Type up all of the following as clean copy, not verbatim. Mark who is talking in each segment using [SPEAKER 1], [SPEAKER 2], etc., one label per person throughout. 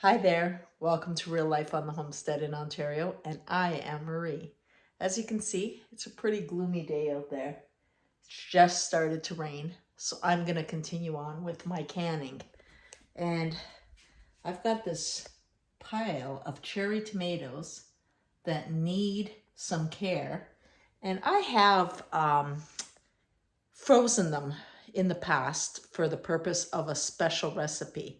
[SPEAKER 1] Hi there, welcome to Real Life on the Homestead in Ontario, and I am Marie. As you can see, it's a pretty gloomy day out there. It's just started to rain, so I'm going to continue on with my canning. And I've got this pile of cherry tomatoes that need some care, and I have frozen them in the past for the purpose of a special recipe.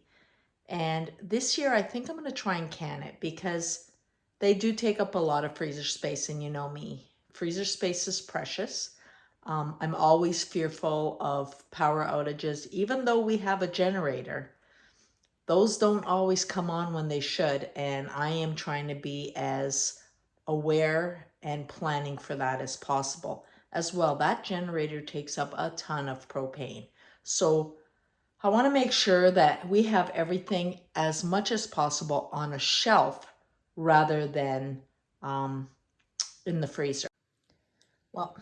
[SPEAKER 1] And this year, I think I'm going to try and can it because they do take up a lot of freezer space. And you know me, freezer space is precious. I'm always fearful of power outages, even though we have a generator. Those don't always come on when they should. And I am trying to be as aware and planning for that as possible. As well, that generator takes up a ton of propane. So I want to make sure that we have everything as much as possible on a shelf rather than in the freezer. Well,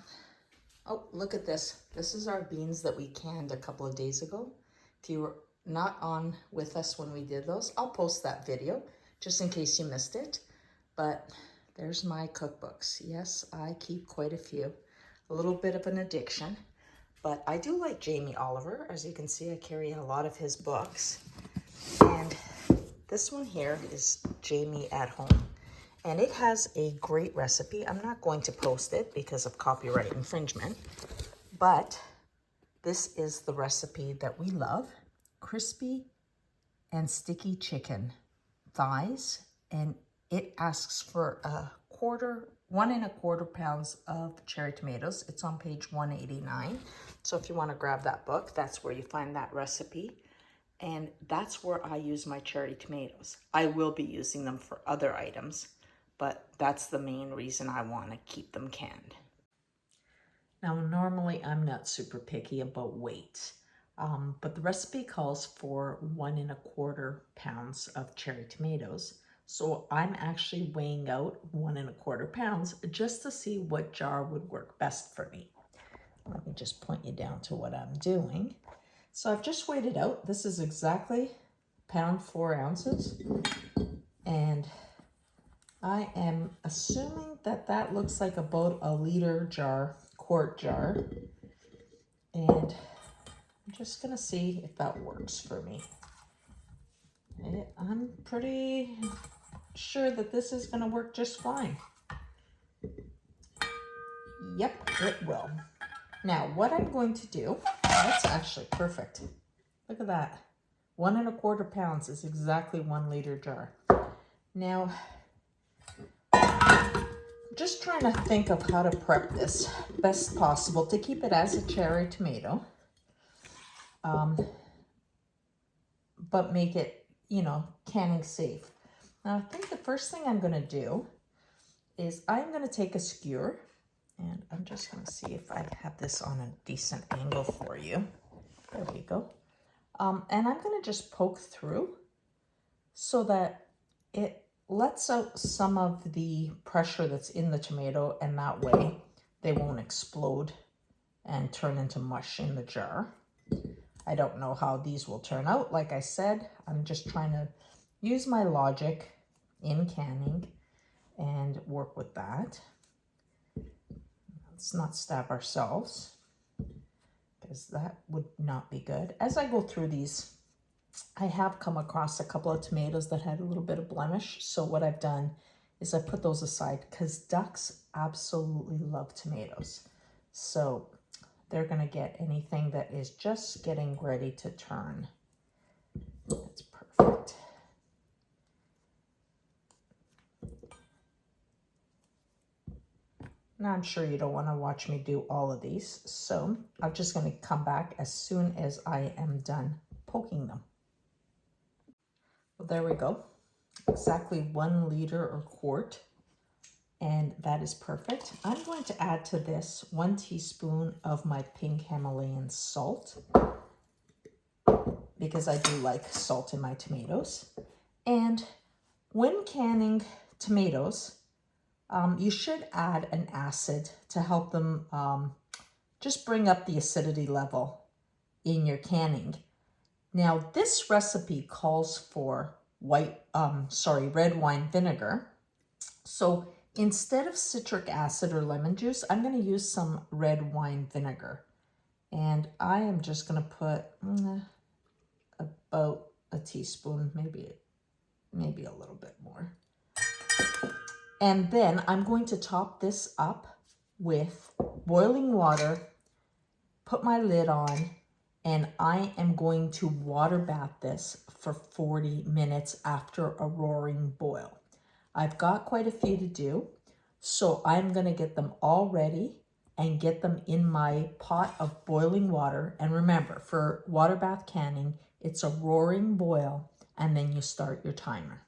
[SPEAKER 1] oh, look at this. This is our beans that we canned a couple of days ago. If you were not on with us when we did those, I'll post that video just in case you missed it. But there's my cookbooks. Yes, I keep quite a few. A little bit of an addiction. But I do like Jamie Oliver. As you can see, I carry a lot of his books. And this one here is Jamie at Home. And it has a great recipe. I'm not going to post it because of copyright infringement. But this is the recipe that we love. Crispy and sticky chicken thighs. And it asks for 1¼ pounds of cherry tomatoes. It's on page 189. So if you want to grab that book, that's where you find that recipe. And that's where I use my cherry tomatoes. I will be using them for other items, but that's the main reason I want to keep them canned. Now, normally I'm not super picky about weight, but the recipe calls for 1¼ pounds of cherry tomatoes. So I'm actually weighing out 1¼ pounds just to see what jar would work best for me. Let me just point you down to what I'm doing. So I've just weighed it out. This is exactly 1 pound 4 ounces. And I am assuming that that looks like about a liter jar, quart jar. And I'm just gonna see if that works for me. I'm pretty sure that this is gonna work just fine. Yep, it will. Now, what I'm going to do, that's actually perfect. Look at that. 1¼ pounds is exactly 1 liter jar. Now, I'm just trying to think of how to prep this best possible to keep it as a cherry tomato, but make it, canning safe. Now, I think the first thing I'm going to do is I'm going to take a skewer, and I'm just going to see if I have this on a decent angle for you. There we go. And I'm going to just poke through so that it lets out some of the pressure that's in the tomato, and that way they won't explode and turn into mush in the jar. I don't know how these will turn out. Like I said, I'm just trying to use my logic in canning and work with that. Let's not stab ourselves, because that would not be good. As I go through these, I have come across a couple of tomatoes that had a little bit of blemish. So what I've done is I put those aside because ducks absolutely love tomatoes. So they're going to get anything that is just getting ready to turn. That's perfect. Now, I'm sure you don't want to watch me do all of these, so I'm just going to come back as soon as I am done poking them. Well, there we go. Exactly 1 liter or quart, and that is perfect. I'm going to add to this 1 teaspoon of my pink Himalayan salt, because I do like salt in my tomatoes. And when canning tomatoes, you should add an acid to help them just bring up the acidity level in your canning. Now, this recipe calls for red wine vinegar. So instead of citric acid or lemon juice, I'm going to use some red wine vinegar. And I am just going to put about a teaspoon, maybe a little bit more. And then I'm going to top this up with boiling water, put my lid on, and I am going to water bath this for 40 minutes after a roaring boil. I've got quite a few to do, so I'm going to get them all ready and get them in my pot of boiling water. And remember, for water bath canning, it's a roaring boil, and then you start your timer.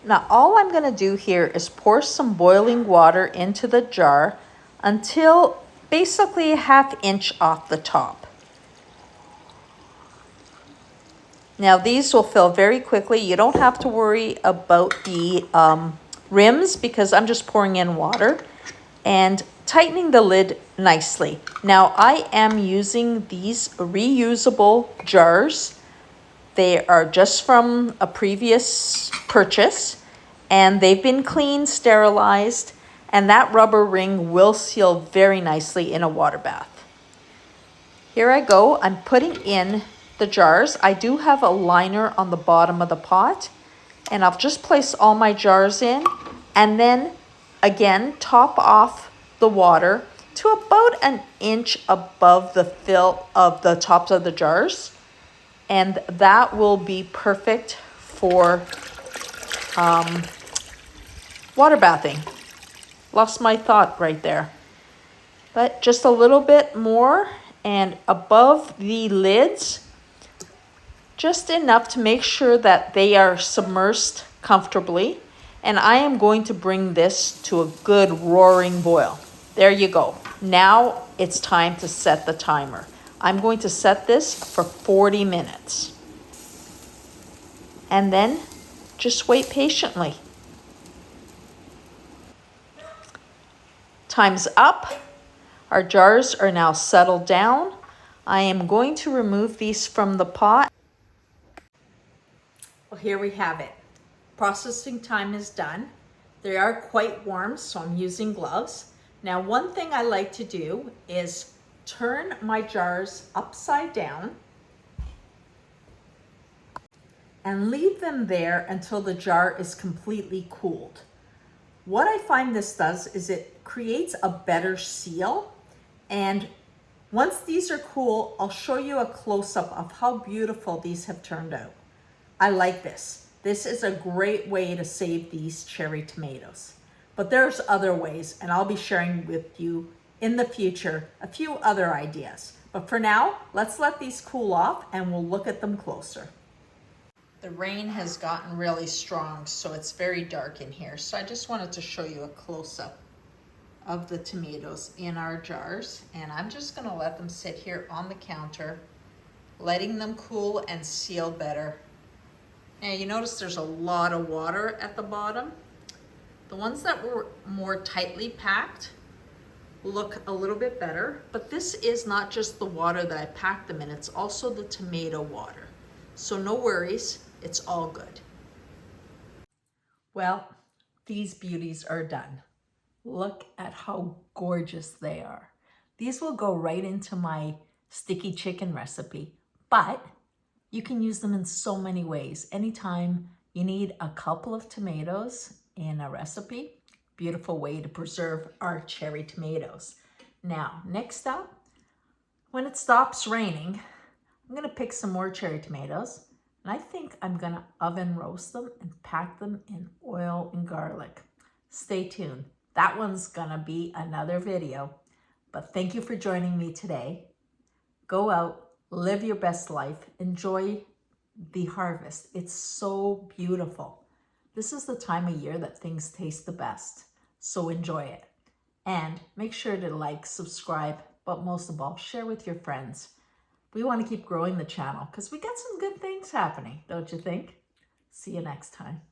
[SPEAKER 1] Now, all I'm going to do here is pour some boiling water into the jar until basically a ½ inch off the top. Now, these will fill very quickly. You don't have to worry about the rims because I'm just pouring in water and tightening the lid nicely. Now, I am using these reusable jars. They are just from a previous purchase, and they've been cleaned, sterilized, and that rubber ring will seal very nicely in a water bath. Here I go. I'm putting in the jars. I do have a liner on the bottom of the pot, and I'll just place all my jars in, and then again top off the water to about 1 inch above the fill of the tops of the jars. And that will be perfect for water bathing. Lost my thought right there. But just a little bit more, and above the lids, just enough to make sure that they are submersed comfortably. And I am going to bring this to a good roaring boil. There you go. Now it's time to set the timer. I'm going to set this for 40 minutes. And then just wait patiently. Time's up. Our jars are now settled down. I am going to remove these from the pot. Well, here we have it. Processing time is done. They are quite warm, so I'm using gloves. Now, one thing I like to do is turn my jars upside down and leave them there until the jar is completely cooled. What I find this does is it creates a better seal, and once these are cool, I'll show you a close-up of how beautiful these have turned out. I like this. This is a great way to save these cherry tomatoes. But there's other ways, and I'll be sharing with you in the future a few other ideas. But for now, let's let these cool off and we'll look at them closer. The rain has gotten really strong, so it's very dark in here. So I just wanted to show you a close-up of the tomatoes in our jars. And I'm just gonna let them sit here on the counter, letting them cool and seal better. Now you notice there's a lot of water at the bottom. The ones that were more tightly packed look a little bit better, but this is not just the water that I packed them in, it's also the tomato water. So no worries, it's all good. Well, these beauties are done. Look at how gorgeous they are. These will go right into my sticky chicken recipe, but you can use them in so many ways. Anytime you need a couple of tomatoes in a recipe, beautiful way to preserve our cherry tomatoes. Now, next up, when it stops raining, I'm gonna pick some more cherry tomatoes, and I think I'm gonna oven roast them and pack them in oil and garlic. Stay tuned. That one's gonna be another video, but thank you for joining me today. Go out, live your best life, enjoy the harvest. It's so beautiful. This is the time of year that things taste the best, so enjoy it. And make sure to like, subscribe, but most of all, share with your friends. We want to keep growing the channel because we got some good things happening, don't you think? See you next time.